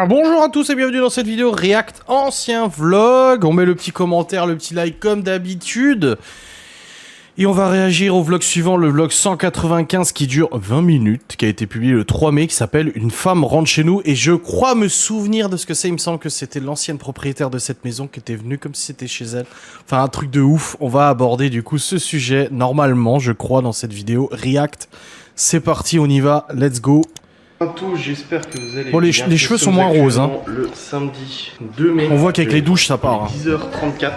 Bonjour à tous et bienvenue dans cette vidéo React ancien vlog. On met le petit commentaire, le petit like comme d'habitude. Et on va réagir au vlog suivant, le vlog 195 qui dure 20 minutes, qui a été publié le 3 mai, qui s'appelle Une femme rentre chez nous. Et je crois me souvenir de ce que c'est, il me semble que c'était l'ancienne propriétaire de cette maison qui était venue comme si c'était chez elle. Enfin un truc de ouf, on va aborder du coup ce sujet normalement, je crois, dans cette vidéo React. C'est parti, on y va, let's go. Tout, j'espère que vous allez bon, les cheveux sont moins roses, hein. Le samedi 2 mai. On voit qu'avec les douches ça part. 10h34.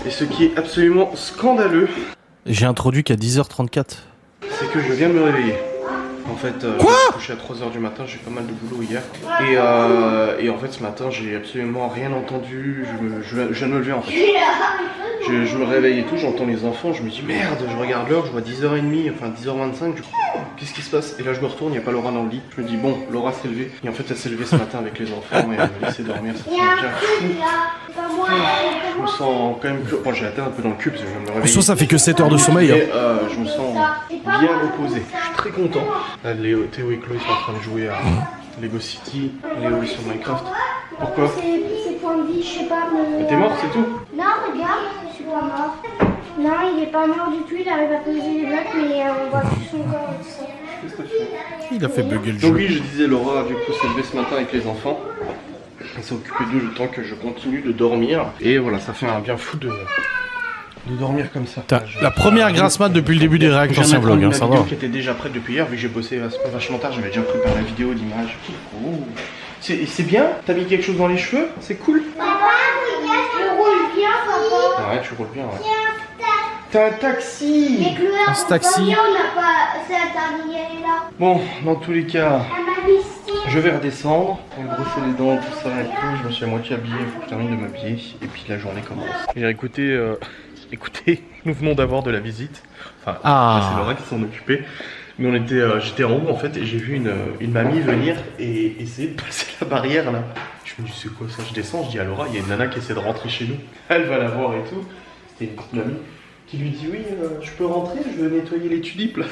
Et ce qui est absolument scandaleux, J'ai introduit qu'à 10h34. c'est que je viens de me réveiller. En fait, Quoi je me suis couché à 3h du matin, j'ai pas mal de boulot hier. Et en fait, ce matin, j'ai absolument rien entendu. Je viens de me lever en fait. Je me réveille et tout, j'entends les enfants, je me dis merde, je regarde l'heure, je vois 10h30, enfin 10h25, qu'est-ce qui se passe? Et là je me retourne, il n'y a pas Laura dans le lit. Je me dis bon, Laura s'est levée. Et en fait elle s'est levée ce matin avec les enfants et elle m'a laissé dormir, ça fait déjà fou. Je me sens quand même plus... Bon, j'ai la tête un peu dans le cul parce que je viens de me réveiller. Soit ça fait que 7 heures de sommeil. Et je me sens bien reposé. Je suis très content. Là, Théo et Chloé sont en train de jouer à Lego City. Léo est sur Minecraft. Pourquoi? C'est point de vie, je sais pas. Mais t'es mort, c'est tout? Non, regarde, je suis pas mort. Non, il est pas mort du tout, il arrive à poser les blocs, mais on voit plus son corps et tout ça. Qu'est-ce que t'as fait? Il a fait bugger le Donc jeu. oui, je disais, Laura du coup s'est levée ce matin avec les enfants. Elle s'est occupée d'eux le temps que je continue de dormir. Et voilà, ça fait un bien fou de dormir comme ça. La première grasse mat depuis le début des React ancien vlog, hein, ça va. Qui était déjà prête depuis hier, vu que j'ai bossé vachement tard, j'avais déjà préparé la vidéo, l'image. Oh. C'est bien? T'as mis quelque chose dans les cheveux? C'est cool? Papa, regarde, je roule bien, papa. Ouais, tu roules bien, ouais. T'as un taxi! Mais Chloé, Un taxi. on n'a pas... C'est interdit d'y aller là. Bon, dans tous les cas, Elle m'a vestie. je vais redescendre, on va brosser les dents, tout ça et tout. Je me suis à moitié habillé, il faut que je termine de m'habiller. Et puis la journée commence. Et écoutez, nous venons d'avoir de la visite. Enfin, c'est Laura qui s'en occupait. Mais j'étais en haut en fait et j'ai vu une mamie venir et essayer de passer la barrière là. Je me dis c'est quoi ça? Je descends, je dis à Laura, il y a une nana qui essaie de rentrer chez nous. Elle va la voir et tout. C'était une petite mamie qui lui dit oui, je peux rentrer, je veux nettoyer les tulipes là.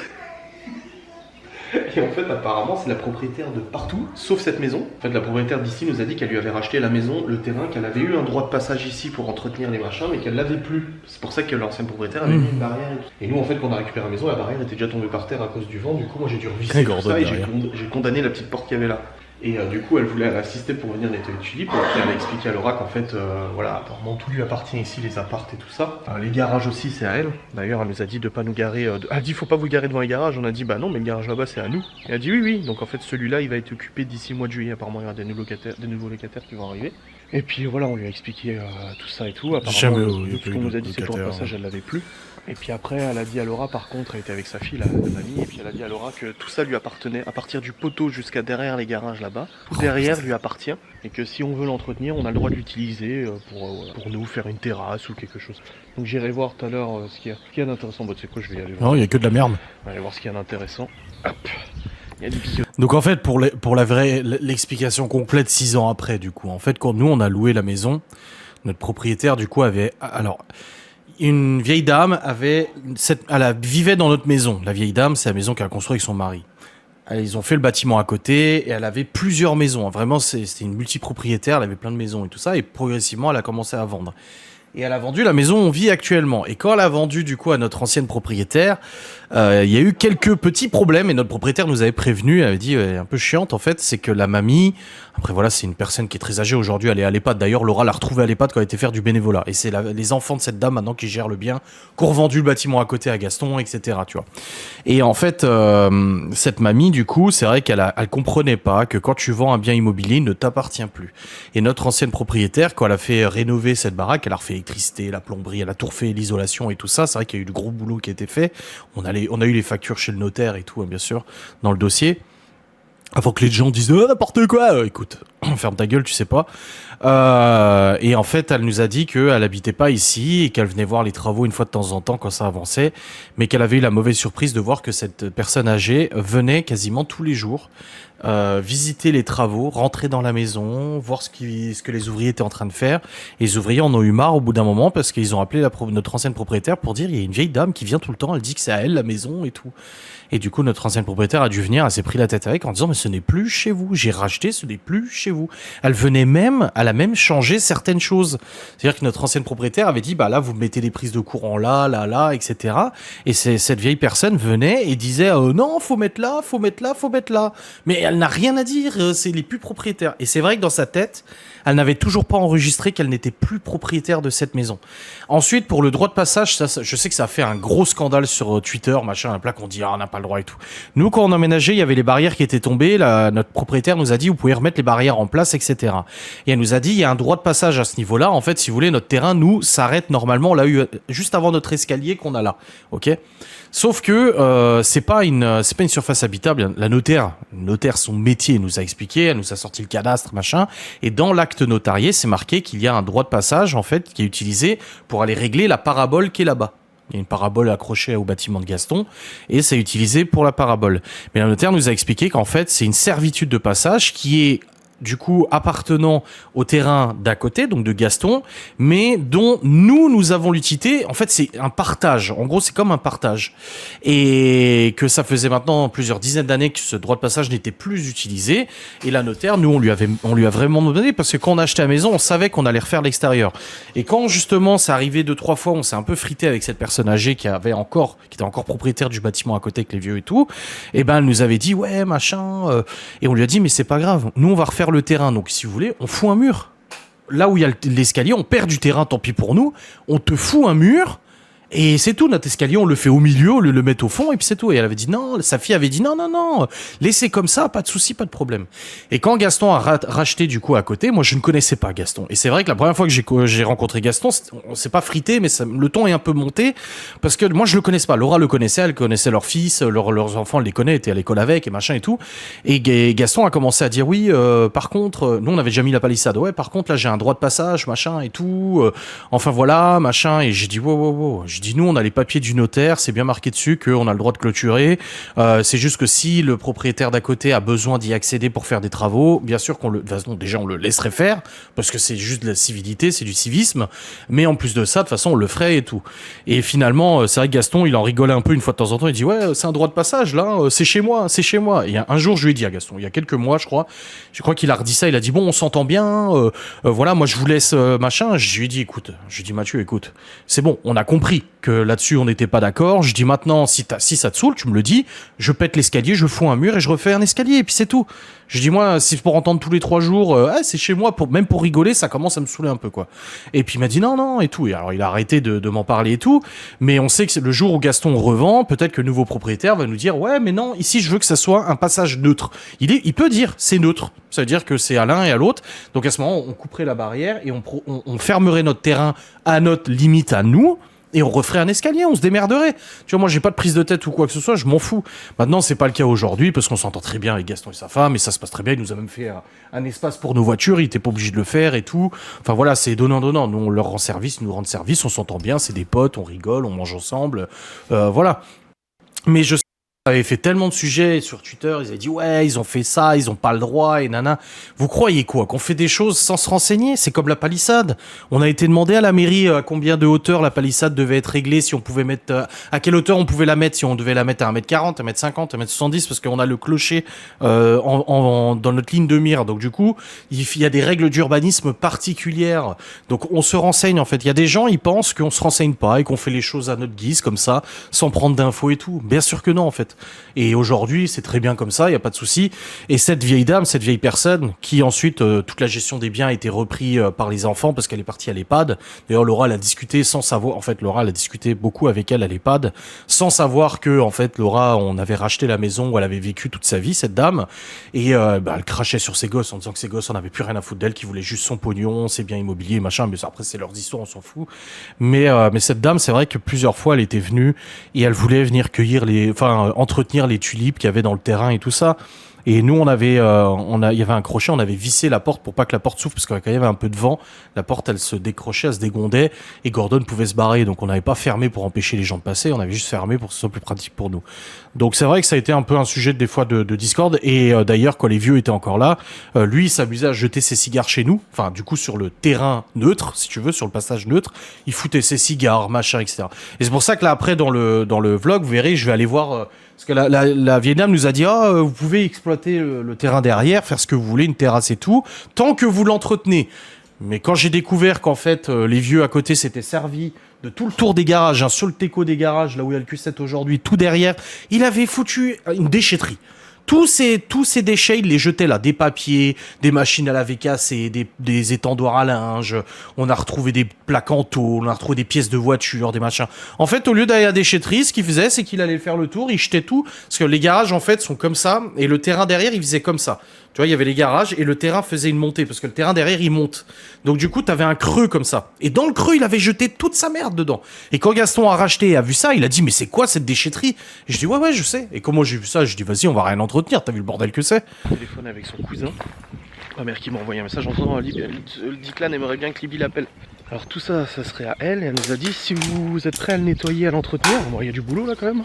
Et en fait, apparemment, c'est la propriétaire de partout, sauf cette maison. En fait, la propriétaire d'ici nous a dit qu'elle lui avait racheté la maison, le terrain, qu'elle avait eu un droit de passage ici pour entretenir les machins, mais qu'elle l'avait plus. C'est pour ça que l'ancienne propriétaire avait mis une barrière. Et nous, en fait, quand on a récupéré la maison, la barrière était déjà tombée par terre à cause du vent. Du coup, moi, j'ai dû revisser tout ça et j'ai condamné la petite porte qu'il y avait là. Et du coup, elle voulait assister pour venir nettoyer les tulipes. Et puis, elle a expliqué à Laura qu'en fait, voilà, apparemment, tout lui appartient ici, les appartes et tout ça. Les garages aussi, c'est à elle. D'ailleurs, elle nous a dit de pas nous garer. Elle a dit, faut pas vous garer devant les garages. On a dit, bah non, mais le garage là-bas, c'est à nous. Et elle a dit, oui, oui. Donc, en fait, celui-là, il va être occupé d'ici le mois de juillet. Apparemment, il y aura des nouveaux locataires qui vont arriver. Et puis, voilà, on lui a expliqué tout ça et tout. Apparemment, tout ce qu'on nous a dit, c'est pour le passage, elle l'avait plus. Et puis après, elle a dit à Laura, par contre, elle était avec sa fille, la mamie, et puis elle a dit à Laura que tout ça lui appartenait, à partir du poteau jusqu'à derrière les garages là-bas. Tout derrière lui appartient, et que si on veut l'entretenir, on a le droit de l'utiliser pour nous faire une terrasse ou quelque chose. Donc j'irai voir tout à l'heure ce qu'il y a d'intéressant. Bon, tu sais quoi, je vais y aller voir. Non, il y a que de la merde. On va aller voir ce qu'il y a d'intéressant. Hop. Il y a du Donc en fait, pour la vraie, l'explication complète 6 ans après, du coup. En fait, quand nous, on a loué la maison, notre propriétaire, du coup, avait... Alors... Une vieille dame elle vivait dans notre maison. La vieille dame, c'est la maison qu'elle a construite avec son mari. Ils ont fait le bâtiment à côté et elle avait plusieurs maisons. Vraiment, c'était une multipropriétaire, elle avait plein de maisons et tout ça. Et progressivement, elle a commencé à vendre. Et elle a vendu la maison où on vit actuellement. Et quand elle a vendu du coup à notre ancienne propriétaire, il y a eu quelques petits problèmes et notre propriétaire nous avait prévenu, elle avait dit un peu chiante en fait, c'est que la mamie, après voilà, c'est une personne qui est très âgée aujourd'hui, elle est à l'EHPAD. D'ailleurs, Laura l'a retrouvée à l'EHPAD quand elle était faire du bénévolat. Et c'est les enfants de cette dame maintenant qui gèrent le bien, qui ont revendu le bâtiment à côté à Gaston, etc. Tu vois. Et en fait, cette mamie du coup, c'est vrai elle comprenait pas que quand tu vends un bien immobilier, il ne t'appartient plus. Et notre ancienne propriétaire, quand elle a fait rénover cette baraque, elle a refait l'électricité, la plomberie, elle a tout refait, l'isolation et tout ça. C'est vrai qu'il y a eu du gros boulot qui a été fait. On a eu les factures chez le notaire et tout, hein, bien sûr, dans le dossier. Avant que les gens disent n'importe quoi, écoute, ferme ta gueule, tu sais pas. Et en fait, elle nous a dit qu'elle habitait pas ici et qu'elle venait voir les travaux une fois de temps en temps quand ça avançait, mais qu'elle avait eu la mauvaise surprise de voir que cette personne âgée venait quasiment tous les jours visiter les travaux, rentrer dans la maison, voir ce que les ouvriers étaient en train de faire. Et les ouvriers en ont eu marre au bout d'un moment parce qu'ils ont appelé notre ancienne propriétaire pour dire il y a une vieille dame qui vient tout le temps, elle dit que c'est à elle la maison et tout. Et du coup, notre ancienne propriétaire a dû venir, elle s'est pris la tête avec en disant mais ce n'est plus chez vous, j'ai racheté, ce n'est plus chez vous. Elle a même changé certaines choses. C'est-à-dire que notre ancienne propriétaire avait dit bah là vous mettez des prises de courant là, etc. Et cette vieille personne venait et disait non, faut mettre là, faut mettre là, faut mettre là. Mais elle n'a rien à dire, c'est les plus propriétaires. Et c'est vrai que dans sa tête, elle n'avait toujours pas enregistré qu'elle n'était plus propriétaire de cette maison. Ensuite, pour le droit de passage, je sais que ça a fait un gros scandale sur Twitter, machin, un plat qu'on dit on n'a pas le droit et tout. Nous, quand on a emménagé, il y avait les barrières qui étaient tombées. Notre propriétaire nous a dit vous pouvez remettre les barrières en place, etc. Et elle nous a dit il y a un droit de passage à ce niveau-là. En fait, si vous voulez, notre terrain nous s'arrête normalement. On l'a eu juste avant notre escalier qu'on a là, ok. Sauf que c'est pas une surface habitable. La notaire, son métier nous a expliqué, elle nous a sorti le cadastre, machin. Et dans l'acte notarié, c'est marqué qu'il y a un droit de passage en fait qui est utilisé pour aller régler la parabole qui est là-bas. Il y a une parabole accrochée au bâtiment de Gaston et c'est utilisé pour la parabole. Mais la notaire nous a expliqué qu'en fait c'est une servitude de passage qui est du coup appartenant au terrain d'à côté, donc de Gaston, mais dont nous avons l'utilité. En fait, c'est un partage. En gros, c'est comme un partage. Et que ça faisait maintenant plusieurs dizaines d'années que ce droit de passage n'était plus utilisé. Et la notaire, nous, on lui a vraiment donné, parce que quand on a acheté la maison, on savait qu'on allait refaire l'extérieur. Et quand justement, ça arrivait 2-3 fois, on s'est un peu frité avec cette personne âgée qui était encore propriétaire du bâtiment à côté avec les vieux et tout. Et ben, elle nous avait dit, ouais, machin, et on lui a dit, mais c'est pas grave. Nous, on va refaire le terrain, donc si vous voulez, on fout un mur. Là où il y a l'escalier, on perd du terrain, tant pis pour nous. On te fout un mur et c'est tout. Notre escalier, on le fait au milieu, on le met au fond et puis c'est tout. Et elle avait dit non, sa fille avait dit non, laissez comme ça, pas de souci, pas de problème. Et quand Gaston a racheté du coup à côté, moi je ne connaissais pas Gaston. Et c'est vrai que la première fois que j'ai rencontré Gaston, on s'est pas frité, mais le ton est un peu monté parce que moi je le connaissais pas. Laura le connaissait, elle connaissait leur fils, leurs enfants, elle les connaît, était à l'école avec et machin et tout. Et Gaston a commencé à dire oui, par contre, nous on avait déjà mis la palissade. Ouais, par contre là j'ai un droit de passage, machin et tout. Enfin voilà, machin. Et j'ai dit wow. J'ai dit nous on a les papiers du notaire, c'est bien marqué dessus qu'on a le droit de clôturer. C'est juste que si le propriétaire d'à côté a besoin d'y accéder pour faire des travaux, bien sûr déjà on le laisserait faire parce que c'est juste de la civilité, c'est du civisme. Mais en plus de ça, de toute façon on le ferait et tout. Et finalement, c'est vrai que Gaston, il en rigolait un peu une fois de temps en temps. Il dit ouais, c'est un droit de passage là, c'est chez moi. Et un jour je lui ai dit à Gaston, il y a quelques mois je crois qu'il a redit ça. Il a dit bon, on s'entend bien. Voilà, moi je vous laisse machin. Je lui ai dit Mathieu, écoute, c'est bon, on a compris que là-dessus on n'était pas d'accord. Je dis maintenant si ça te saoule, tu me le dis, je pète l'escalier, je fous un mur et je refais un escalier et puis c'est tout. Je dis moi si c'est pour entendre tous les 3 jours c'est chez moi, même pour rigoler, ça commence à me saouler un peu quoi. Et puis il m'a dit non et tout. Et alors il a arrêté de m'en parler et tout, mais on sait que le jour où Gaston revend, peut-être que le nouveau propriétaire va nous dire ouais mais non, ici je veux que ça soit un passage neutre. Il peut dire c'est neutre, ça veut dire que c'est à l'un et à l'autre. Donc à ce moment on couperait la barrière et on fermerait notre terrain à notre limite à nous. Et on referait un escalier, on se démerderait. Tu vois, moi, j'ai pas de prise de tête ou quoi que ce soit, je m'en fous. Maintenant, c'est pas le cas aujourd'hui, parce qu'on s'entend très bien avec Gaston et sa femme, et ça se passe très bien. Il nous a même fait un espace pour nos voitures, il était pas obligé de le faire et tout. Enfin, voilà, c'est donnant-donnant. Nous, on leur rend service, ils nous rendent service, on s'entend bien, c'est des potes, on rigole, on mange ensemble. Voilà. Mais je avait fait tellement de sujets sur Twitter, ils avaient dit ouais, ils ont fait ça, ils ont pas le droit et nana. Vous croyez quoi? Qu'on fait des choses sans se renseigner? C'est comme la palissade. On a été demandé à la mairie à combien de hauteur la palissade devait être réglée, si on pouvait mettre à quelle hauteur on pouvait la mettre, si on devait la mettre à 1m40, 1m50, 1m70 parce qu'on a le clocher dans notre ligne de mire. Donc du coup, il y a des règles d'urbanisme particulières. Donc on se renseigne en fait. Il y a des gens, ils pensent qu'on se renseigne pas et qu'on fait les choses à notre guise comme ça, sans prendre d'infos et tout. Bien sûr que non en fait. Et aujourd'hui, c'est très bien comme ça, il y a pas de souci. Et cette vieille dame, cette vieille personne, qui ensuite toute la gestion des biens a été repris par les enfants parce qu'elle est partie à l'EHPAD. D'ailleurs, Laura elle a discuté sans savoir. En fait, Laura elle a discuté beaucoup avec elle à l'EHPAD, sans savoir que en fait Laura, on avait racheté la maison où elle avait vécu toute sa vie, cette dame. Et elle crachait sur ses gosses en disant que ses gosses on avait plus rien à foutre d'elle, qu'ils voulaient juste son pognon, ses biens immobiliers, machin. Mais ça, après c'est leurs histoires, on s'en fout. Mais cette dame, c'est vrai que plusieurs fois elle était venue et elle voulait venir entretenir les tulipes qu'il y avait dans le terrain et tout ça. Et nous, il y avait un crochet, on avait vissé la porte pour pas que la porte s'ouvre, parce que quand il y avait un peu de vent, la porte, elle se décrochait, elle se dégondait, et Gordon pouvait se barrer. Donc on n'avait pas fermé pour empêcher les gens de passer, on avait juste fermé pour que ce soit plus pratique pour nous. Donc c'est vrai que ça a été un peu un sujet des fois de discorde. Et d'ailleurs, quand les vieux étaient encore là, lui, il s'amusait à jeter ses cigares chez nous, enfin du coup sur le terrain neutre, si tu veux, sur le passage neutre, il foutait ses cigares, machin, etc. Et c'est pour ça que là, après, dans le vlog, vous verrez, je vais aller voir... parce que la vieille dame nous a dit vous pouvez exploiter le terrain derrière, faire ce que vous voulez, une terrasse et tout, tant que vous l'entretenez. Mais quand j'ai découvert qu'en fait les vieux à côté s'étaient servis de tout le tour des garages, sur le teco des garages, là où il y a le Q7 aujourd'hui, tout derrière, il avait foutu une déchetterie. Tous ces déchets, il les jetait là, des papiers, des machines à laver cassées, des étendoirs à linge, on a retrouvé des plaques en tôle, on a retrouvé des pièces de voiture, des machins. En fait, au lieu d'aller à la déchetterie, ce qu'il faisait, c'est qu'il allait faire le tour, il jetait tout, parce que les garages, en fait, sont comme ça, et le terrain derrière, il faisait comme ça. Tu vois, il y avait les garages, et le terrain faisait une montée, parce que le terrain derrière, il monte. Donc du coup, t'avais un creux comme ça. Et dans le creux, il avait jeté toute sa merde dedans. Et quand Gaston a racheté et a vu ça, il a dit, mais c'est quoi cette déchetterie? Et je dis, ouais, je sais. Et comment j'ai vu ça? Je dis, vas-y, on va rien entretenir, t'as vu le bordel que c'est? Téléphone avec son cousin. Ma mère qui m'a envoyé un message en disant, Declan aimerait bien que Libby l'appelle. Alors tout ça, ça serait à elle, et elle nous a dit, si vous êtes prêt à le nettoyer, à l'entretenir, bon, il y a du boulot là quand même,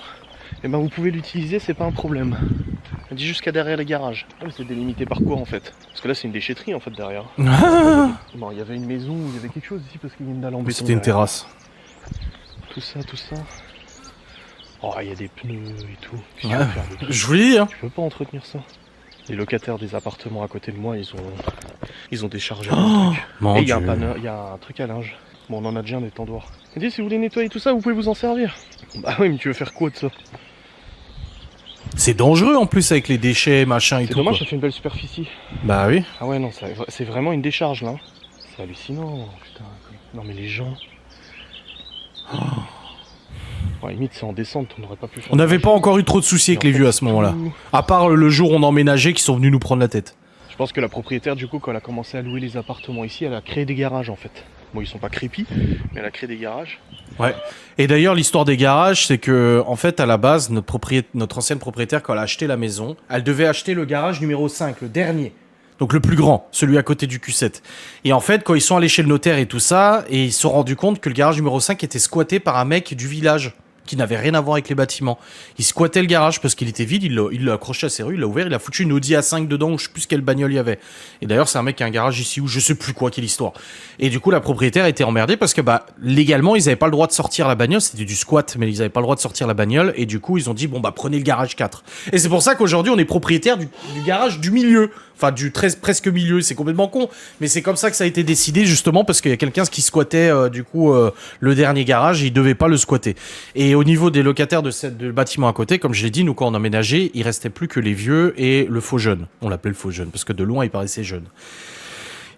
et ben vous pouvez l'utiliser, c'est pas un problème. Elle dit jusqu'à derrière les garages. Ah, mais c'est délimité par quoi en fait? Parce que là c'est une déchetterie en fait derrière. Bon, il y avait une maison où il y avait quelque chose ici parce qu'il y a une dalle en béton. C'était une terrasse. Tout ça. Oh, il y a des pneus et tout. Ouais, je vous l'ai dit, hein. Tu peux pas entretenir ça. Les locataires des appartements à côté de moi, ils ont déchargé Oh, un truc. Et il y a un truc à linge. Bon, on en a déjà un étendoir. Elle dit si vous voulez nettoyer tout ça, vous pouvez vous en servir. Bah oui, mais tu veux faire quoi de ça? C'est dangereux en plus avec les déchets, machin et tout. C'est dommage, quoi. ça fait une belle superficie. Bah oui. Ah ouais, non, c'est vraiment une décharge là. C'est hallucinant, putain. Non mais les gens... Oh. Ouais, limite c'est en descente, on n'aurait pas pu faire... On n'avait pas encore eu trop de soucis avec les vieux à ce moment-là. À part le jour où on emménageait qui sont venus nous prendre la tête. Je pense que la propriétaire du coup, quand elle a commencé à louer les appartements ici, elle a créé des garages en fait. Bon, ils sont pas crépi, mais elle a créé des garages. Ouais. Et d'ailleurs, l'histoire des garages, c'est que, en fait, à la base, notre ancienne propriétaire, quand elle a acheté la maison, elle devait acheter le garage numéro 5, le dernier. Donc le plus grand, celui à côté du Q7. Et en fait, quand ils sont allés chez le notaire et tout ça, et ils se sont rendus compte que le garage numéro 5 était squatté par un mec du village, qui n'avait rien à voir avec les bâtiments. Il squattait le garage parce qu'il était vide, il l'a accroché à ses rues, il l'a ouvert, il a foutu une Audi A5 dedans, où je sais plus quelle bagnole il y avait. Et d'ailleurs, c'est un mec qui a un garage ici où je sais plus quoi, quelle histoire. Et du coup, la propriétaire était emmerdée parce que, légalement, ils avaient pas le droit de sortir la bagnole, c'était du squat, mais ils avaient pas le droit de sortir la bagnole, et du coup, ils ont dit, prenez le garage 4. Et c'est pour ça qu'aujourd'hui, on est propriétaire du garage du milieu. Enfin, du presque milieu, c'est complètement con. Mais c'est comme ça que ça a été décidé, justement, parce qu'il y a quelqu'un qui squattait, le dernier garage, et il devait pas le squatter. Et au niveau des locataires de bâtiment à côté, comme je l'ai dit, nous, quand on emménageait, il restait plus que les vieux et le faux jeune. On l'appelait le faux jeune, parce que de loin, il paraissait jeune.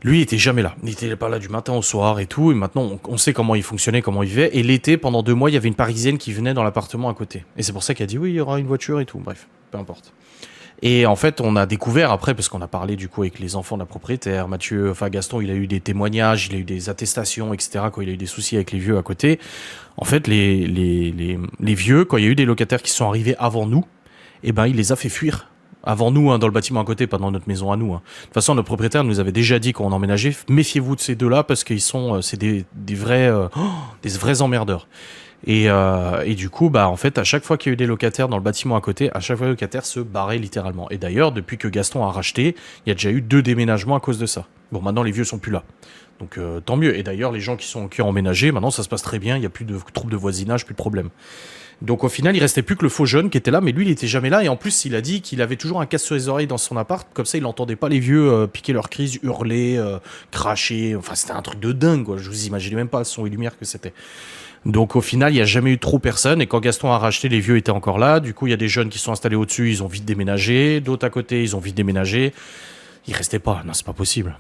Lui, il était jamais là. Il était pas là du matin au soir et tout. Et maintenant, on sait comment il fonctionnait, comment il vivait. Et l'été, pendant 2 mois, il y avait une Parisienne qui venait dans l'appartement à côté. Et c'est pour ça qu'elle a dit, oui, il y aura une voiture et tout. Bref, peu importe. Et en fait, on a découvert après, parce qu'on a parlé du coup avec les enfants de la propriétaire, Gaston, il a eu des témoignages, il a eu des attestations, etc. Quand il a eu des soucis avec les vieux à côté. En fait, les vieux, quand il y a eu des locataires qui sont arrivés avant nous, il les a fait fuir. Avant nous, dans le bâtiment à côté, pas dans notre maison à nous. De toute façon, notre propriétaire nous avait déjà dit quand on emménageait, méfiez-vous de ces deux-là parce qu'ils sont, c'est des vrais emmerdeurs. Et du coup, en fait, à chaque fois qu'il y a eu des locataires dans le bâtiment à côté, à chaque fois les locataires se barraient littéralement. Et d'ailleurs, depuis que Gaston a racheté, il y a déjà eu 2 déménagements à cause de ça. Bon, maintenant les vieux sont plus là. Donc tant mieux. Et d'ailleurs, les gens qui ont emménagé, maintenant ça se passe très bien, il n'y a plus de troubles de voisinage, plus de problème. Donc au final, il restait plus que le faux jeune qui était là, mais lui, il était jamais là. Et en plus, il a dit qu'il avait toujours un casque sur les oreilles dans son appart. Comme ça, il n'entendait pas les vieux piquer leur crise, hurler, cracher. Enfin, c'était un truc de dingue, quoi. Je vous imaginez même pas le son et lumière que c'était. Donc au final, il n'y a jamais eu trop personne. Et quand Gaston a racheté, les vieux étaient encore là. Du coup, il y a des jeunes qui sont installés au-dessus, ils ont vite déménagé. D'autres à côté, ils ont vite déménagé. Ils restaient pas. Non, c'est pas possible.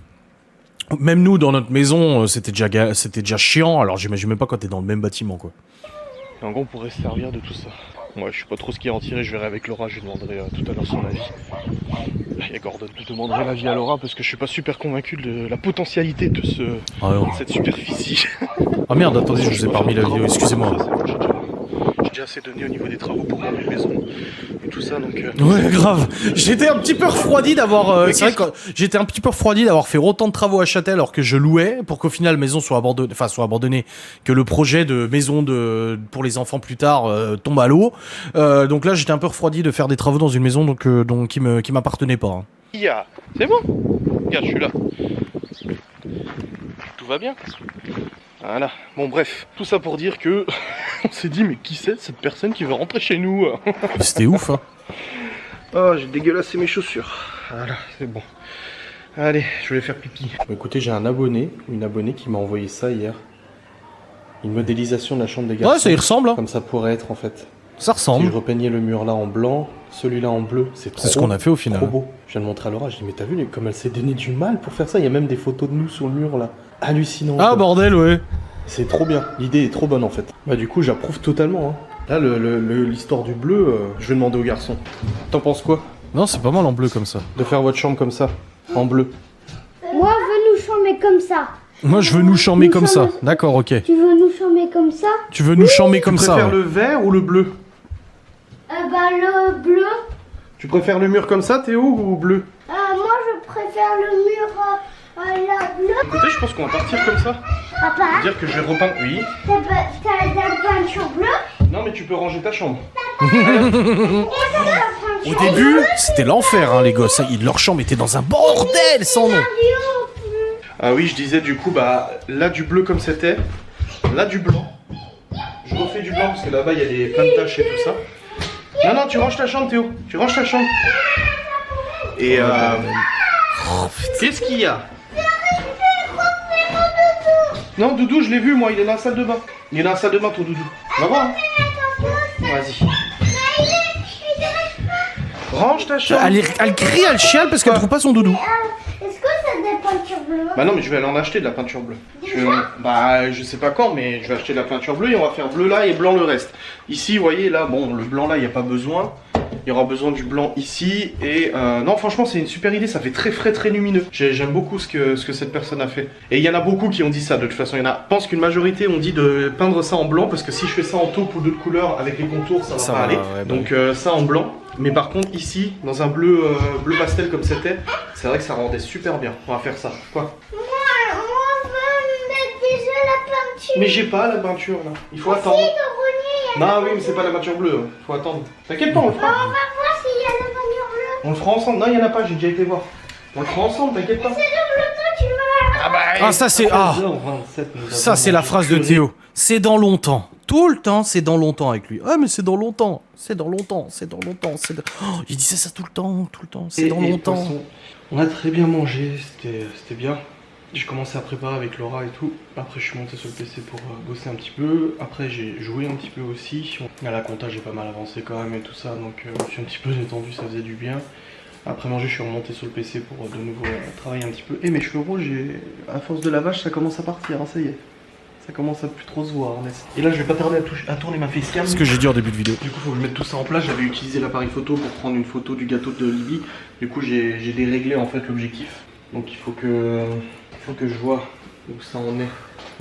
Même nous, dans notre maison, c'était déjà chiant. Alors j'imagine même pas quand t'es dans le même bâtiment, quoi. Et en gros, on pourrait se servir de tout ça. Ouais, je sais pas trop ce qu'il y a en tirer, je verrai avec Laura, je lui demanderai tout à l'heure son avis. Et Gordon, je demanderai l'avis à Laura parce que je suis pas super convaincu de la potentialité de cette superficie. Ah merde, attendez, je vous ai pas remis la vidéo, excusez-moi. J'ai j'ai déjà assez donné au niveau des travaux pour mon maison et tout ça, donc... Ouais, grave. J'étais un petit peu refroidi d'avoir... c'est vrai que j'étais un petit peu refroidi d'avoir fait autant de travaux à Châtel alors que je louais pour qu'au final, maison soit abandonnée, que le projet de maison pour les enfants plus tard tombe à l'eau. Donc là, j'étais un peu refroidi de faire des travaux dans une maison qui m'appartenait pas. Hein. C'est bon. Regarde, je suis là. Tout va bien. Voilà. Bon, bref. Tout ça pour dire que on s'est dit, mais qui c'est cette personne qui veut rentrer chez nous? C'était ouf, hein. Oh, j'ai dégueulassé mes chaussures. Voilà, c'est bon. Allez, je vais faire pipi. Bon, écoutez, j'ai un abonné, une abonnée qui m'a envoyé ça hier. Une modélisation de la chambre des garçons. Ouais, ça y ressemble. Hein. Comme ça pourrait être en fait. Ça ressemble. Si je repeignais le mur là en blanc, celui-là en bleu, c'est trop. C'est ce qu'on a fait au final. Trop beau. Je viens de montrer à Laura, je dis mais t'as vu comme elle s'est donné du mal pour faire ça. Il y a même des photos de nous sur le mur là. Hallucinant. Ah bordel, ouais. C'est trop bien. L'idée est trop bonne en fait. Bah du coup j'approuve totalement. Hein. Là l'histoire du bleu, je vais demander aux garçons. T'en penses quoi? Non, c'est pas mal en bleu comme ça. De faire votre chambre comme ça, en bleu. Moi, je veux nous chamber comme ça. Moi, je veux nous chamber comme ça. D'accord, ok. Tu veux nous chamber comme ça? Tu veux nous chamber comme ça? Tu préfères le vert ou le bleu? Le bleu. Tu préfères le mur comme ça, Théo, ou bleu? Moi, je préfère le mur la bleu. Écoutez, je pense qu'on va partir comme ça. Papa, Dire que je vais repeindre. Oui. t'as de la peinture bleue? Non, mais tu peux ranger ta chambre. Au début, c'était l'enfer, hein, les gosses. Leur chambre était dans un bordel sans nom. Ah oui, je disais du coup, bah là du bleu comme c'était, là du blanc. Je refais du blanc parce que là-bas il y a plein de taches et tout ça. Non, non, tu ranges ta chambre, Théo. Tu ranges ta chambre. Et qu'est-ce qu'il y a? Non, Doudou, je l'ai vu, moi, il est dans la salle de bain. Il est dans la salle de bain, ton Doudou. Va voir. Hein. Vas-y. Range ta chambre. Elle crie, elle chiale parce qu'elle trouve pas son doudou. Est-ce que c'est des peintures bleues? Bah non, mais je vais aller en acheter de la peinture bleue. Bah je sais pas quand, mais je vais acheter de la peinture bleue et on va faire bleu là et blanc le reste. Ici, vous voyez, là, bon, le blanc là, il n'y a pas besoin. Il y aura besoin du blanc ici. Et non, franchement, c'est une super idée. Ça fait très frais, très lumineux. J'aime beaucoup ce que cette personne a fait. Et il y en a beaucoup qui ont dit ça. De toute façon, il y en a. Je pense qu'une majorité ont dit de peindre ça en blanc parce que si je fais ça en taupe ou d'autres couleurs avec les contours, ça va pas aller. Ouais, donc ça en blanc. Mais par contre, ici, dans un bleu pastel comme c'était, c'est vrai que ça rendait super bien. On va faire ça. Quoi? Moi, on veut mettre déjà la peinture. Mais j'ai pas la peinture là. Il faut attendre. Non, oui, mais c'est pas la peinture bleue. Il faut attendre. T'inquiète pas, on le fera. On va voir s'il y a la peinture bleue. On le fera ensemble. Non, il y en a pas, j'ai déjà été voir. On le fera ensemble, t'inquiète pas. C'est dans le temps, tu vas. Ah, ça c'est. Ah, ça c'est la phrase de Théo. C'est dans longtemps. Tout le temps, c'est dans longtemps avec lui. Ah, mais c'est dans longtemps. C'est dans longtemps. C'est dans longtemps. Oh, il disait ça tout le temps. Tout le temps. C'est dans longtemps. Façon, on a très bien mangé. C'était bien. J'ai commencé à préparer avec Laura et tout. Après, je suis monté sur le PC pour bosser un petit peu. Après, j'ai joué un petit peu aussi. À la compta, j'ai pas mal avancé quand même et tout ça. Donc, je me suis un petit peu détendu. Ça faisait du bien. Après manger, je suis remonté sur le PC pour de nouveau travailler un petit peu. Et mes cheveux rouges, à force de lavage, ça commence à partir. Hein, ça y est. Ça commence à plus trop se voir. Et là, je vais pas tarder à tourner ma facecam. C'est ce que j'ai dit en début de vidéo. Du coup, faut que je mette tout ça en place. J'avais utilisé l'appareil photo pour prendre une photo du gâteau de Libye. Du coup, j'ai déréglé en fait l'objectif. Donc, il faut que je vois où ça en est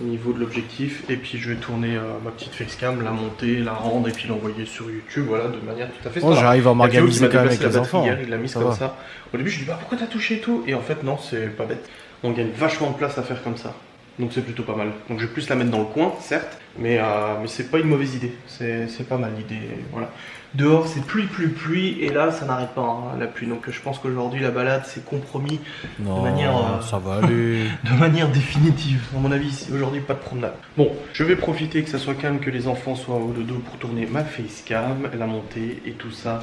au niveau de l'objectif. Et puis, je vais tourner ma petite facecam, la monter, la rendre et puis l'envoyer sur YouTube. Voilà, de manière tout à fait. Oh, j'arrive à m'organiser quand même avec les enfants. Hier, il l'a mise comme ça. Au début, je dis bah pourquoi t'as touché et tout. Et en fait, non, c'est pas bête. On gagne vachement de place à faire comme ça. Donc c'est plutôt pas mal. Donc je vais plus la mettre dans le coin, certes, mais c'est pas une mauvaise idée. C'est pas mal l'idée, voilà. Dehors c'est pluie, et là ça n'arrête pas, hein, la pluie. Donc je pense qu'aujourd'hui la balade c'est compromis de manière... ça va aller. De manière définitive. À mon avis, aujourd'hui pas de promenade. Bon, je vais profiter que ça soit calme, que les enfants soient au dodo pour tourner ma facecam, la montée et tout ça,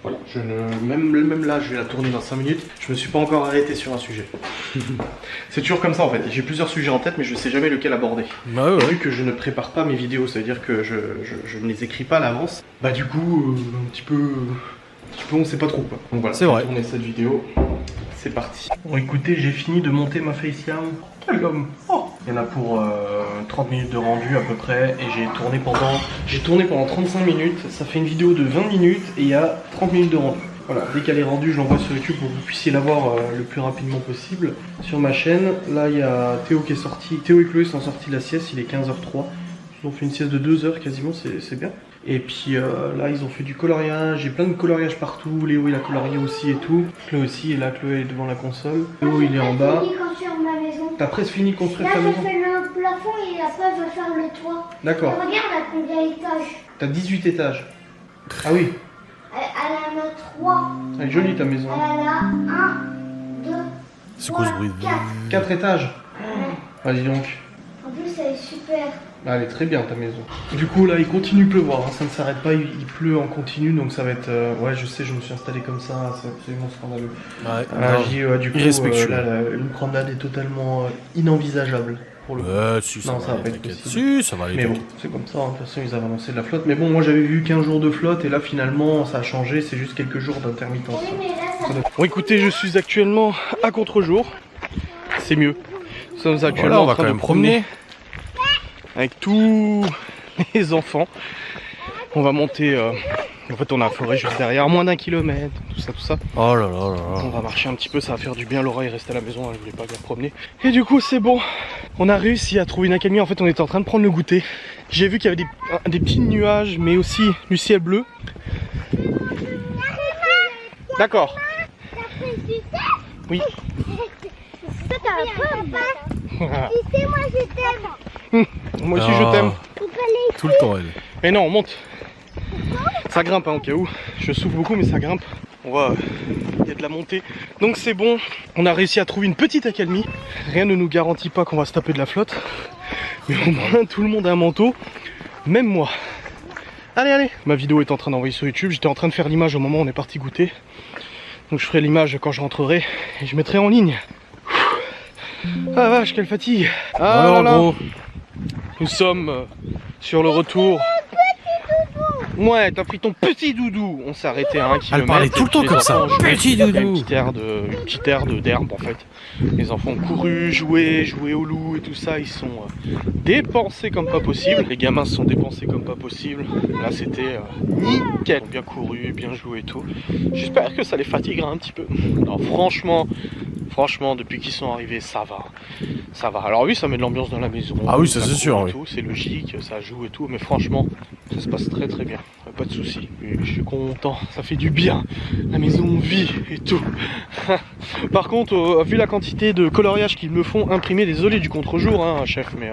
Voilà, même là, je vais la tourner dans 5 minutes. Je me suis pas encore arrêté sur un sujet. C'est toujours comme ça en fait. J'ai plusieurs sujets en tête, mais je sais jamais lequel aborder. Bah ouais. Vu que je ne prépare pas mes vidéos, ça veut dire que je ne les écris pas à l'avance. Bah du coup, un petit peu, on sait pas trop quoi. Donc voilà, c'est vrai. On tourner cette vidéo. C'est parti. Bon, écoutez, j'ai fini de monter ma facecam. Quel homme! Oh, il y en a pour 30 minutes de rendu à peu près, et j'ai tourné pendant 35 minutes. Ça fait une vidéo de 20 minutes et il y a 30 minutes de rendu. Voilà, dès qu'elle est rendue, je l'envoie sur YouTube pour que vous puissiez la voir le plus rapidement possible sur ma chaîne. Là, il y a Théo qui est sorti. Théo et Chloé sont sortis de la sieste, il est 15h03. Ils ont fait une sieste de 2 heures quasiment, c'est bien. Et puis là ils ont fait du coloriage, j'ai plein de coloriage partout. Léo il a colorié aussi et tout. Chloé aussi, et là Chloé est devant la console. Léo il est en bas. J'ai fini de construire ma maison. T'as presque fini de construire Là ta je maison? fais le plafond et après je vais faire le toit. D'accord. Et regarde à combien d'étages. T'as 18 étages. Ah oui, Elle en a 3. elle est jolie ta maison. Elle en a 1, 2, C'est quoi ce bruit? 4 étages. Ah dis donc. En plus elle est super. Ah, elle est très bien ta maison. Du coup là il continue de pleuvoir, hein. Ça ne s'arrête pas, il pleut en continu donc ça va être... Ouais je sais, je me suis installé comme ça, c'est absolument scandaleux. Ouais, Du coup irrespectueux. une promenade est totalement inenvisageable pour le coup. Si, ça Non, va ça va aller, pas être t'inquiète. possible. Si, ça va aller. Mais bon, t'inquiète. c'est comme ça, hein. De toute façon ils avaient annoncé de la flotte. Mais bon, moi j'avais vu 15 jours de flotte et là finalement ça a changé, c'est juste quelques jours d'intermittence. Oui mais là ça... Bon écoutez, je suis actuellement à contre-jour. C'est mieux. Nous sommes actuellement Voilà, on en va train quand de même promener. avec tous les enfants. On va monter, en fait on a la forêt juste derrière, moins d'1 kilomètre, tout ça. Oh là là là là. On va marcher un petit peu, ça va faire du bien. Laura est restée à la maison, elle voulait pas bien promener. Et du coup c'est bon, on a réussi à trouver une accalmie. En fait on était en train de prendre le goûter. J'ai vu qu'il y avait des petits nuages, mais aussi du ciel bleu. D'accord. Oui. Toi t'as un peu. Tu sais moi je t'aime. Moi aussi je t'aime. Tout le temps, elle. Et non, on monte. Ça grimpe hein, au cas où. Je souffle beaucoup mais ça grimpe. On voit, il y a de la montée. Donc c'est bon. On a réussi à trouver une petite accalmie. Rien ne nous garantit pas qu'on va se taper de la flotte. Mais au moins tout le monde a un manteau. Même moi. Allez, allez. Ma vidéo est en train d'envoyer sur YouTube. J'étais en train de faire l'image au moment où on est parti goûter. Donc je ferai l'image quand je rentrerai. Et je mettrai en ligne. Ah vache, quelle fatigue. Ah Alors, là là. gros. Nous sommes sur le retour. Ouais, t'as pris ton petit doudou. On s'est arrêté à 1 kilomètre. Elle parlait tout le temps Les comme ça. enfants jouaient. Petit Il y a doudou. une petite aire d'herbe en fait. Les enfants ont couru, joué au loup et tout ça. Ils sont dépensés comme pas possible. Les gamins se sont dépensés comme pas possible. Là c'était nickel. Ils ont bien couru, bien joué et tout. J'espère que ça les fatiguera un petit peu. Alors franchement, depuis qu'ils sont arrivés, ça va. Ça va. Alors oui, ça met de l'ambiance dans la maison. Ah oui, ça c'est court sûr, et oui. tout, c'est logique, ça joue et tout. Mais franchement, ça se passe très très bien. Pas de soucis. Et je suis content. Ça fait du bien. La maison vit et tout. Par contre, vu la quantité de coloriage qu'ils me font imprimer, désolé du contre-jour, hein, chef, mais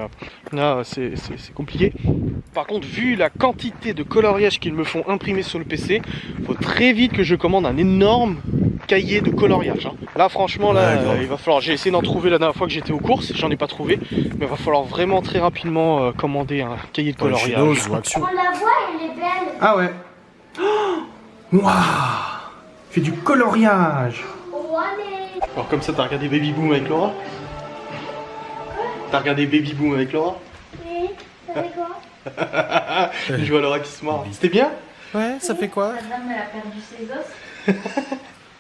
là c'est compliqué. Par contre, vu la quantité de coloriage qu'ils me font imprimer sur le PC, faut très vite que je commande un énorme cahier de coloriage. Hein. Là, franchement, là, Ouais, il va falloir. J'ai essayé d'en trouver la dernière fois que j'étais aux courses, j'en ai pas trouvé, mais il va falloir vraiment très rapidement commander un cahier de coloriage. Chinos ou Action. On la voit, elle est belle. Ah ouais. Waouh, fait du coloriage. Oh, allez. Alors comme ça, t'as regardé Baby Boom avec Laura? T'as regardé Baby Boom avec Laura? Oui, ça fait quoi? Je vois Laura qui se marre. C'était bien? Ouais, ça fait quoi? Madame, elle a perdu ses os.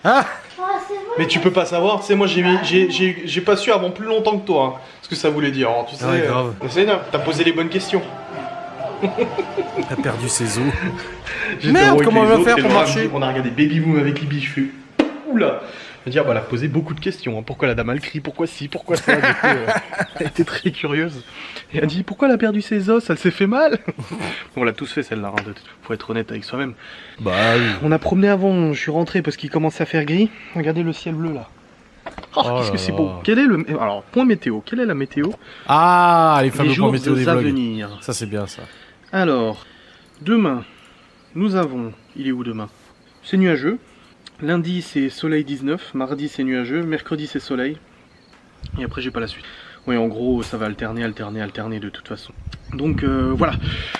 Ah! Oh, c'est bon. Mais tu peux pas savoir, tu sais, moi j'ai pas su avant plus longtemps que toi hein, ce que ça voulait dire. Alors, tu sais, Ouais, grave. t'as posé les bonnes questions. T'as perdu ses os. J'étais Merde, heureux comment avec on les va faire autres, et pour Laura marcher? me dit, on a regardé Baby Boom avec Libby, je fais oula. Je veux dire, bah, elle a posé beaucoup de questions. Hein. Pourquoi la dame a le cri? Pourquoi ci? Pourquoi ça? Du coup, elle était très curieuse. Et elle a dit pourquoi elle a perdu ses os? Elle s'est fait mal? On l'a tous fait celle-là. Hein, faut être honnête avec soi-même. Bah oui. On a promené avant. Je suis rentré parce qu'il commençait à faire gris. Regardez le ciel bleu là. Oh, Oh qu'est-ce là que c'est là. beau. Quel est le alors point météo? Quelle est la météo? Ah, les Les fameux points jours météo des à vlogs. venir. Ça c'est bien ça. Alors, demain, nous avons... Il est où demain? C'est nuageux. Lundi, c'est soleil 19. Mardi, c'est nuageux. Mercredi, c'est soleil. Et après, j'ai pas la suite. Oui, en gros, ça va alterner de toute façon. Donc, voilà.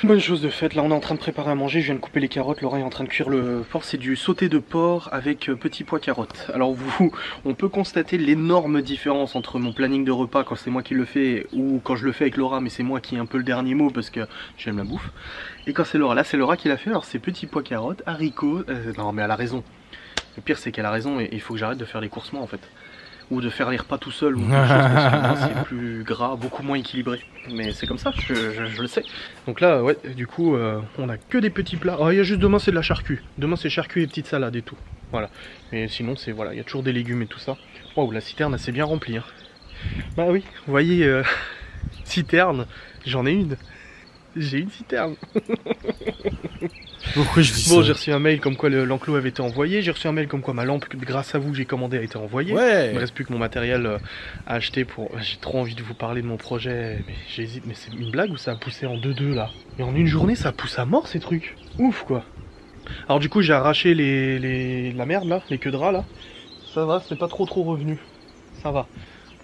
Bonne chose de faite. Là, on est en train de préparer à manger. Je viens de couper les carottes. Laura est en train de cuire le porc. C'est du sauté de porc avec petits pois carottes. Alors, on peut constater l'énorme différence entre mon planning de repas quand c'est moi qui le fais ou quand je le fais avec Laura, mais c'est moi qui ai un peu le dernier mot parce que j'aime la bouffe. Et quand c'est Laura, là, c'est Laura qui l'a fait. Alors, c'est petits pois carottes, haricots. Non, mais elle a raison. Le pire, c'est qu'elle a raison et il faut que j'arrête de faire les courses moi en fait. Ou de faire les repas tout seul ou quelque chose, parce que moi, c'est plus gras, beaucoup moins équilibré. Mais c'est comme ça, je le sais. Donc là, ouais, du coup, on a que des petits plats. Oh, il y a juste demain, c'est de la charcuterie. Demain, c'est charcuterie et petites salades et tout. Voilà. Mais sinon, c'est voilà, il y a toujours des légumes et tout ça. Waouh, la citerne, c'est bien remplie. Hein. Bah oui, vous voyez, citerne, j'en ai une. J'ai une citerne. Pourquoi je dis ça? Bon, j'ai reçu un mail comme quoi l'enclos avait été envoyé. J'ai reçu un mail comme quoi ma lampe, grâce à vous, j'ai commandé, a été envoyée. Ouais. Il me reste plus que mon matériel à acheter pour... J'ai trop envie de vous parler de mon projet, mais j'hésite. Mais c'est une blague ou ça a poussé en 2-2 là? Mais en une journée, ça pousse à mort ces trucs. Ouf quoi. Alors du coup, j'ai arraché la merde là, les queues de rats là. Ça va, c'est pas trop revenu. Ça va.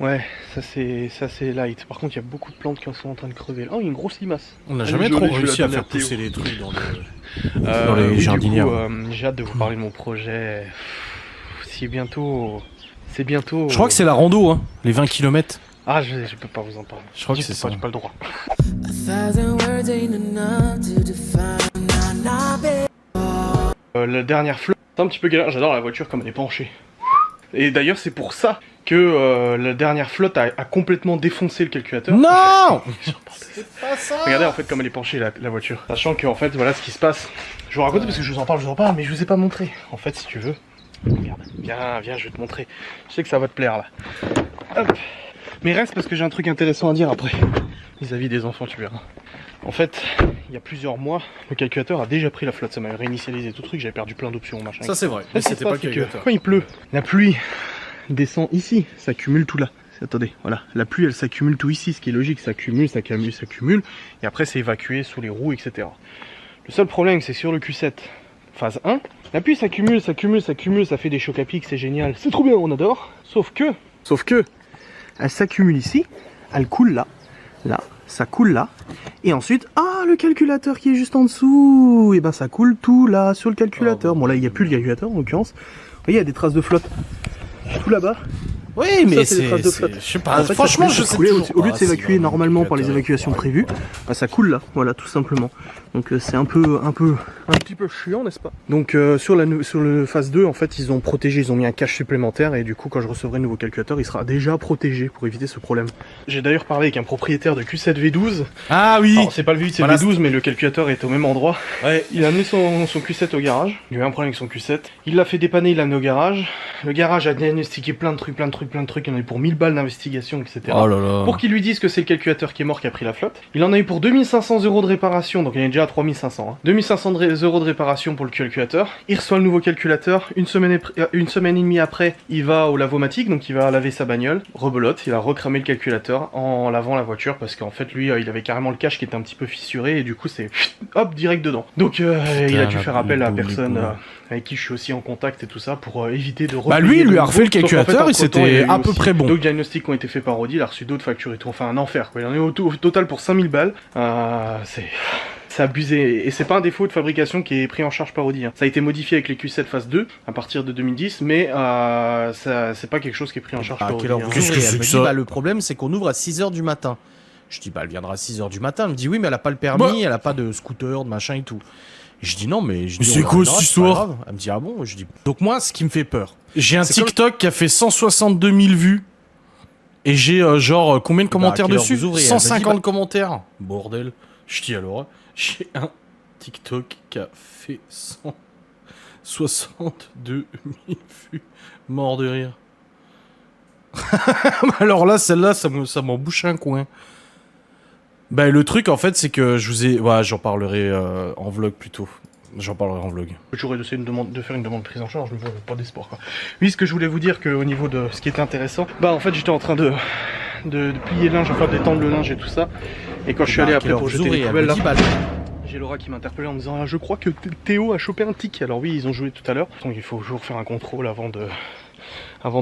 Ouais, ça c'est light. Par contre, il y a beaucoup de plantes qui sont en train de crever. Oh, il y a une grosse limace. On n'a jamais trop réussi à faire pousser les trucs dans les oui, jardinières. Du coup, j'ai hâte de vous parler de mon projet. C'est bientôt. Je crois que c'est la rando, hein, les 20 km. Ah, je peux pas vous en parler. Je crois que c'est ça. J'ai pas le droit. La dernière flotte, c'est un petit peu galère. J'adore la voiture comme elle est penchée. Et d'ailleurs, c'est pour ça que la dernière flotte a complètement défoncé le calculateur. Non. C'est pas ça. Regardez en fait comme elle est penchée la voiture. Sachant que en fait voilà ce qui se passe. Je vous raconte parce que je vous en parle, mais je vous ai pas montré. En fait si tu veux, regarde, viens, je vais te montrer. Je sais que ça va te plaire là. Hop. Mais reste parce que j'ai un truc intéressant à dire après. Vis-à-vis des enfants, tu verras. En fait, il y a plusieurs mois, le calculateur a déjà pris la flotte. Ça m'a réinitialisé tout le truc, j'avais perdu plein d'options, machin. Ça c'est vrai, mais c'était pas le calculateur. Quand il pleut, la pluie descend ici, s'accumule tout là. Attendez, voilà, la pluie elle s'accumule tout ici, ce qui est logique, s'accumule, et après c'est évacué sous les roues, etc. Le seul problème c'est sur le Q7 phase 1, la pluie s'accumule, ça fait des chocs à pic, c'est génial, c'est trop bien, on adore, sauf que, elle s'accumule ici, elle coule là, ça coule là, et ensuite, le calculateur qui est juste en dessous, et ben ça coule tout là, sur le calculateur. Bon là il n'y a plus le calculateur en l'occurrence, vous voyez il y a des traces de flotte, tout là-bas. Oui, mais c'est des traces de flotte. je sais pas. En fait, franchement, je sais au lieu de s'évacuer normalement par les évacuations prévues, ça coule là, voilà, tout simplement. Donc c'est un petit peu chiant, n'est-ce pas? Donc sur le phase 2, en fait, ils ont protégé, ils ont mis un cache supplémentaire et du coup, quand je recevrai le nouveau calculateur, il sera déjà protégé pour éviter ce problème. J'ai d'ailleurs parlé avec un propriétaire de Q7 V12. Ah oui. Alors, c'est pas le V8, c'est le V12, mais le calculateur est au même endroit. Ouais. Il a amené son Q7 au garage. Il a eu un problème avec son Q7. Il l'a fait dépanner, il l'a amené au garage. Le garage a diagnostiqué plein de trucs. Il en a eu pour 1000 balles d'investigation, etc. Oh là là. Pour qu'ils lui disent que c'est le calculateur qui est mort qui a pris la flotte. Il en a eu pour 2500 € de réparation, donc il est déjà à 3500. Hein. 2500 € de réparation pour le calculateur. Il reçoit le nouveau calculateur. Une semaine et demie après, il va au lavomatique, donc il va laver sa bagnole. Rebelote, il a recramé le calculateur en lavant la voiture parce qu'en fait, lui, il avait carrément le cache qui était un petit peu fissuré et du coup, c'est hop, direct dedans. Donc, il a dû faire appel à personne avec qui je suis aussi en contact et tout ça pour éviter de repayer. Bah lui, il lui a refait le calculateur et c'était à peu près bon. D'autres diagnostics ont été faits par Audi, il a reçu d'autres factures et tout, enfin un enfer quoi. Il en est au total pour 5000 balles. C'est abusé, et c'est pas un défaut de fabrication qui est pris en charge par Audi. Hein. Ça a été modifié avec les Q7 phase 2 à partir de 2010, mais c'est pas quelque chose qui est pris en charge par Audi. Qu'est-ce que c'est que ça? Le problème c'est qu'on ouvre à 6h du matin. Je dis elle viendra à 6h du matin. Elle me dit oui mais elle a pas le permis, elle a pas de scooter, de machin et tout. Je dis non mais... C'est quoi cette histoire? Elle me dit ah bon? Je dis donc moi ce qui me fait peur, j'ai un TikTok qui a fait 162 000 vues. Et j'ai genre combien de commentaires dessus? 150 commentaires. Bordel. Je dis alors, j'ai un TikTok qui a fait 162 000 vues. Mort de rire. Alors là, celle-là, ça m'en bouche un coin. Bah le truc en fait, c'est que je vous ai... Ouais, j'en parlerai en vlog plutôt. J'en parlerai en vlog. J'aurais essayé de faire une demande de prise en charge, mais bon, pas d'espoir quoi. Oui, ce que je voulais vous dire, qu'au niveau de ce qui était intéressant, bah en fait j'étais en train de plier le linge, enfin d'étendre le linge et tout ça. Et quand je suis allé après pour jeter les poubelles là, j'ai Laura qui m'interpellait en me disant je crois que Théo a chopé un tic. Alors oui, ils ont joué tout à l'heure, donc il faut toujours faire un contrôle avant de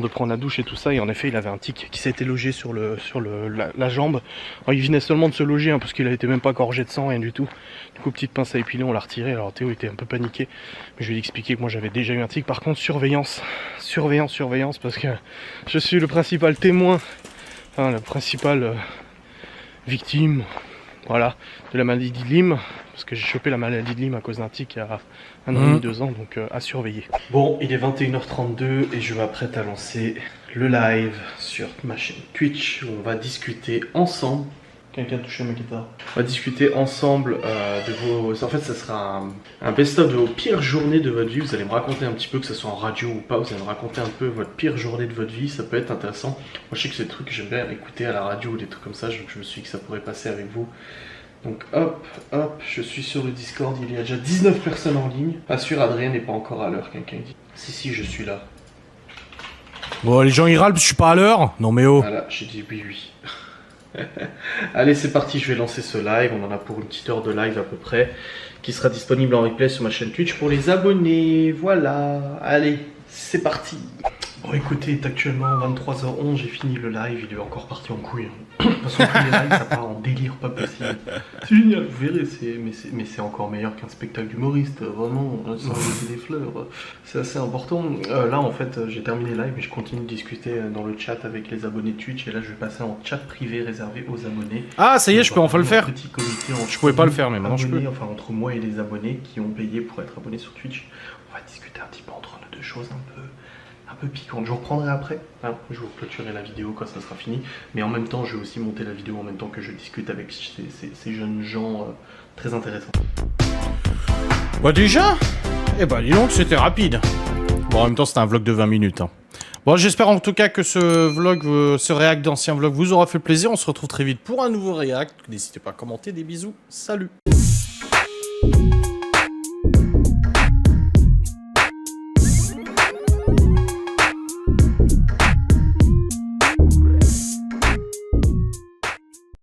prendre la douche et tout ça, et en effet il avait un tic qui s'était logé sur la jambe. Alors, il venait seulement de se loger parce qu'il était même pas gorgé de sang, rien du tout. Du coup petite pince à épiler, on l'a retiré. Alors Théo était un peu paniqué, mais je lui ai expliqué que moi j'avais déjà eu un tic. Par contre surveillance, parce que je suis le principal témoin, enfin la principale victime, voilà, de la maladie de Lyme, parce que j'ai chopé la maladie de Lyme à cause d'un tic il y a 1 an et demi, 2 ans, donc à surveiller. Bon, il est 21h32 et je m'apprête à lancer le live sur ma chaîne Twitch où on va discuter ensemble. Quelqu'un a touché ma guitare. On va discuter ensemble de vos... En fait, ça sera un best-of de vos pires journées de votre vie. Vous allez me raconter un petit peu, que ce soit en radio ou pas, vous allez me raconter un peu votre pire journée de votre vie. Ça peut être intéressant. Moi, je sais que c'est des trucs que j'aime bien écouter à la radio ou des trucs comme ça. Je me suis dit que ça pourrait passer avec vous. Donc hop, je suis sur le Discord, il y a déjà 19 personnes en ligne. Pas sûr, Adrien n'est pas encore à l'heure, quelqu'un dit. Si, je suis là. Bon, les gens ils râlent, je suis pas à l'heure. Non mais oh. Voilà, j'ai dit oui. Allez, c'est parti, je vais lancer ce live. On en a pour une petite heure de live à peu près, qui sera disponible en replay sur ma chaîne Twitch pour les abonnés. Voilà, allez, c'est parti. Bon, écoutez, il est actuellement 23h11, j'ai fini le live, il est encore parti en couille. Parce que tous les lives, ça part en délire, pas possible. C'est génial, vous verrez, mais c'est encore meilleur qu'un spectacle d'humoriste, vraiment, sans jeter des fleurs. C'est assez important. Là, en fait, j'ai terminé le live, mais je continue de discuter dans le chat avec les abonnés de Twitch, et là, je vais passer en chat privé réservé aux abonnés. Ah, ça y est, je peux enfin le faire. Petit comité entre Je pouvais pas le faire, mais maintenant je abonnés, peux. Enfin, entre moi et les abonnés qui ont payé pour être abonnés sur Twitch. On va discuter un petit peu entre nous, deux choses un peu piquantes. Je vous reprendrai après. Hein, je vous clôturerai la vidéo quand ça sera fini. Mais en même temps, je vais aussi monter la vidéo en même temps que je discute avec ces jeunes gens très intéressants. Bah déjà. Eh bah dis donc, c'était rapide. Bon, en même temps, c'était un vlog de 20 minutes. Hein. Bon, j'espère en tout cas que ce vlog, ce react d'ancien vlog vous aura fait plaisir. On se retrouve très vite pour un nouveau react. N'hésitez pas à commenter. Des bisous. Salut.